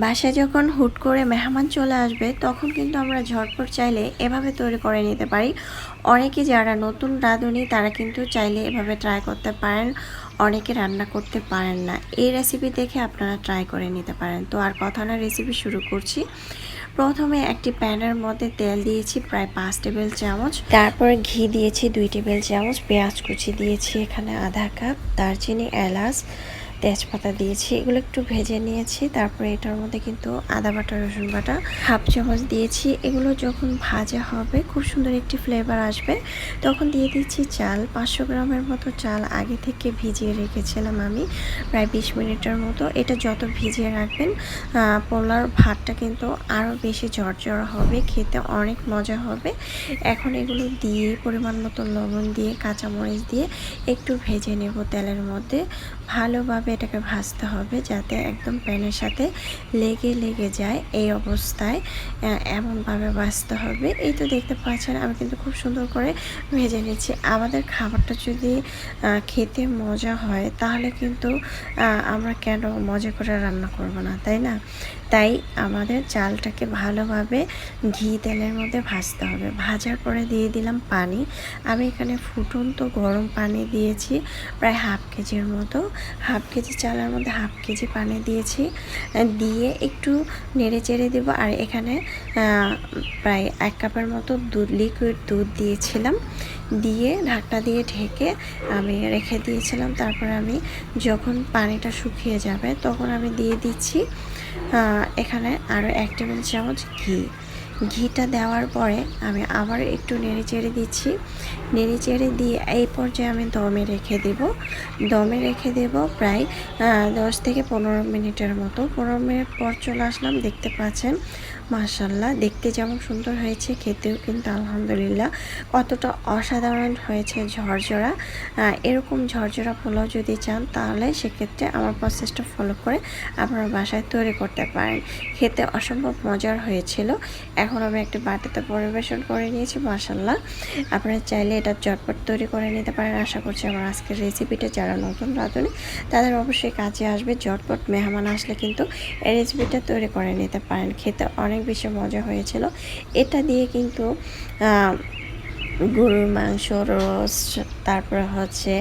বাসায় যখন হুট করে মেহমান চলে আসবে তখন কিন্তু আমরা ঝটপট চাইলে এভাবে তৈরি করে নিতে পারি। অনেকে যারা নতুন রাঁধুনি তারা কিন্তু চাইলে এভাবে ট্রাই করতে পারেন, অনেকে রান্না করতে পারেন না। এই রেসিপি দেখে আপনারা ট্রাই করে নিতে পারেন। তো আর কথা না, রেসিপি শুরু করছি। প্রথমে একটি প্যানের মধ্যে তেল দিয়েছি প্রায় 5 টেবিল চামচ, তারপরে ঘি দিয়েছি 2 টেবিল চামচ, পেঁয়াজ কুচি দিয়েছি এখানে আধা কাপ, দারচিনি, এলাচ, তেজপাতা দিয়েছি, এগুলো একটু ভেজে নিয়েছি। তারপরে এটার মধ্যে কিন্তু আদা বাটা, রসুন বাটা হাফ চামচ দিয়েছি। এগুলো যখন ভাজা হবে খুব সুন্দর একটি ফ্লেভার আসবে, তখন দিয়ে দিচ্ছি চাল। 500 গ্রামের মতো চাল আগে থেকে ভিজিয়ে রেখেছিলাম আমি প্রায় 20 মিনিটের মতো। এটা যত ভিজিয়ে রাখবেন পোলাওর ভাতটা কিন্তু আরও বেশি ঝরঝরা হবে, খেতে অনেক মজা হবে। এখন এগুলো দিয়ে পরিমাণ মতো লবণ দিয়ে কাঁচামরিচ দিয়ে একটু ভেজে নেব তেলের মধ্যে। ভালোভাবে এটাকে ভাজতে হবে যাতে একদম প্যানের সাথে লেগে যায়। এই অবস্থায় এমনভাবে ভাজতে হবে। এই তো দেখতে পাচ্ছেন আমি কিন্তু খুব সুন্দর করে ভেজে নিচ্ছি। আমাদের খাবারটা যদি খেতে মজা হয় তাহলে কিন্তু আমরা কেন মজা করে রান্না করব না, তাই না? তাই আমাদের চালটাকে ভালোভাবে ঘি তেলের মধ্যে ভাজতে হবে। ভাজার পরে দিয়ে দিলাম পানি। আমি এখানে ফুটন্ত গরম পানি দিয়েছি প্রায় হাফ কেজির মতো। হাফ কেজি চালের মধ্যে হাফ কেজি পানি দিয়েছি, দিয়ে একটু নেড়ে চেড়ে দেবো। আর এখানে প্রায় 1 কাপের মতো লিকুইড দুধ দিয়েছিলাম, দিয়ে ঢাকনা দিয়ে ঢেকে আমি রেখে দিয়েছিলাম। তারপরে আমি যখন পানিটা শুকিয়ে যাবে তখন আমি দিয়ে দিচ্ছি এখানে আরও 1 টেবিল চামচ ঘি। ঘিটা দেওয়ার পরে আমি আবার একটু নেড়ে চেড়ে দিচ্ছি। নেড়ে চেড়ে দিয়ে এই পর্যায়ে আমি দমে রেখে দেব প্রায় 10 থেকে 15 মিনিটের মতো। 15 মিনিট পর চলে আসলাম, দেখতে পাচ্ছেন মাশাআল্লাহ দেখতে যেমন সুন্দর হয়েছে, খেতেও কিন্তু আলহামদুলিল্লাহ কতটা অসাধারণ হয়েছে, ঝরঝরা। এরকম ঝরঝরা পোলাও যদি চান তাহলে সেক্ষেত্রে আমার প্রসেসটা ফলো করে আপনারা বাসায় তৈরি করতে পারেন। খেতে অসম্ভব মজার হয়েছিল। এখন আমি একটা বাটিতে পরিবেশন করে নিয়েছি। মাশাআল্লাহ আপনারা চাইলে এটা ঝটপট তৈরি করে নিতে পারেন। আশা করছি আমার আজকের রেসিপিটা যারা নতুন রাঁধুনি তাদের অবশ্যই কাজে আসবে। ঝটপট মেহমান আসলে কিন্তু এই রেসিপিটা তৈরি করে নিতে পারেন। খেতে অনেক বেশি মজা হয়েছিল। এটা দিয়ে কিন্তু গরুর মাংস রোস্ট, তারপরে হচ্ছে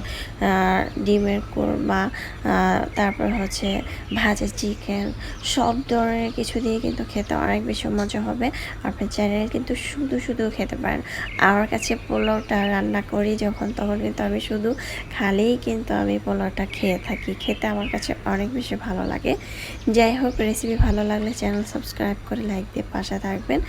ডিমের কোরমা, তারপর হচ্ছে ভাজা চিকেন, সব ধরনের কিছু দিয়ে কিন্তু খেতে অনেক বেশি মজা হবে। আপনি চাইলে কিন্তু শুধু খেতে পারেন। আমার কাছে পোলাওটা রান্না করি যখন তখন কিন্তু আমি শুধু খালেই কিন্তু আমি পোলাওটা খেয়ে থাকি। খেতে আমার কাছে অনেক বেশি ভালো লাগে। যাই হোক, রেসিপি ভালো লাগলে চ্যানেল সাবস্ক্রাইব করে লাইক দিয়ে পাশে থাকবেন।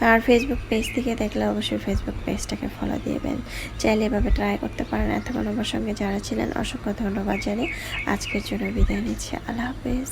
আর ফেসবুক পেজ থেকে দেখলে অবশ্যই ফেসবুক পেজটাকে ফলো দিবেন। চাইলে এভাবে ট্রাই করতে পারেন। এতক্ষণ আমার সঙ্গে যারা ছিলেন অসংখ্য ধন্যবাদ জানিয়ে আজকের জন্য বিদায় নিচ্ছি। আল্লাহ হাফেজ।